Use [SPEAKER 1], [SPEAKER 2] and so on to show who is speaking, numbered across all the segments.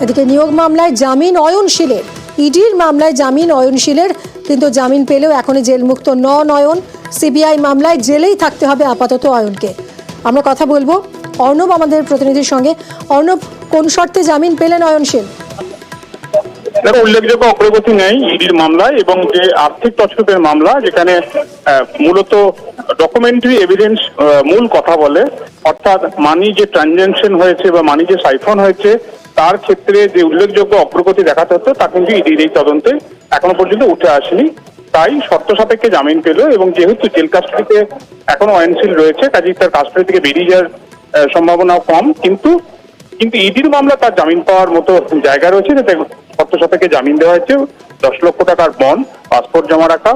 [SPEAKER 1] এদিকে নিয়োগ মামলায় জামিন অয়নশীলের, ইডির মামলায় জামিন অয়নশীলের, কিন্তু জামিন পেলেও এখনই জেলমুক্ত নয়ন। সিবিআই মামলায় জেলেই থাকতে হবে আপাতত অয়নকে। আমরা কথা বলবো অর্ণব আমাদের প্রতিনিধির সঙ্গে। অর্ণব, কোন শর্তে জামিন পেলেন অয়নশীল?
[SPEAKER 2] উল্লেখযোগ্য অগ্রগতি নেই ইডির মামলায়, এবং যে আর্থিক তছরূপের মামলা, যেখানে মূলত ডকুমেন্টারি এভিডেন্স মূল কথা বলে, অর্থাৎ মানি যে ট্রানজাকশন হয়েছে বা মানি যে সাইফন হয়েছে তার ক্ষেত্রে যে উল্লেখযোগ্য অগ্রগতি দেখাতে হতো তা কিন্তু ইডির এই তদন্তে এখনো পর্যন্ত উঠে আসেনি। তাই শর্ত সাপেক্ষে জামিন পেল, এবং যেহেতু জেল কাস্টডিতে এখনো অয়নশীল রয়েছে, কাজেই তার কাস্টডি থেকে বেরিয়ে যাওয়ার সম্ভাবনাও কম। কিন্তু ইডির মামলা তার জামিন পাওয়ার মতো জায়গা রয়েছে, যাতে শর্ত সাপেক্ষে জামিন দেওয়া হয়েছে। 10 লক্ষ টাকার বন্ড, পাসপোর্ট জমা রাখা,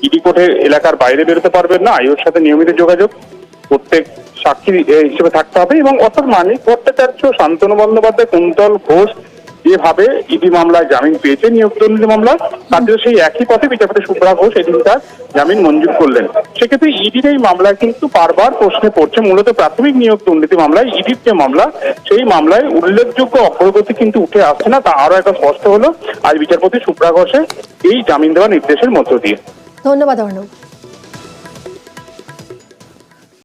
[SPEAKER 2] ইডি কোর্টের এলাকার বাইরে বেরোতে পারবেন না, আইওর সাথে নিয়মিত যোগাযোগ, প্রত্যেক সাক্ষী হিসেবে থাকতে হবে, এবং অর্থাৎ মানিক ভট্টাচার্য, শান্তনু বন্দ্যোপাধ্যায়, কুন্তল ঘোষ যেভাবে ইডি মামলায় জামিন পেয়েছে নিয়োগ দুর্নীতি মামলায়, তাদের সেই একই পথে বিচারপতি শুভ্রা ঘোষ এদিন তার জামিন মঞ্জুর করলেন। সেক্ষেত্রে ইডির এই মামলায় কিন্তু বারবার প্রশ্নে পড়ছে, মূলত প্রাথমিক নিয়োগ দুর্নীতি মামলায় ইডির যে মামলা, সেই মামলায় উল্লেখযোগ্য অগ্রগতি কিন্তু উঠে আসছে না। তা আরো একটা স্পষ্ট হলো আজ বিচারপতি শুভ্রা ঘোষের এই জামিন দেওয়ার নির্দেশের মধ্য দিয়ে।
[SPEAKER 1] ধন্যবাদ অর্ণব।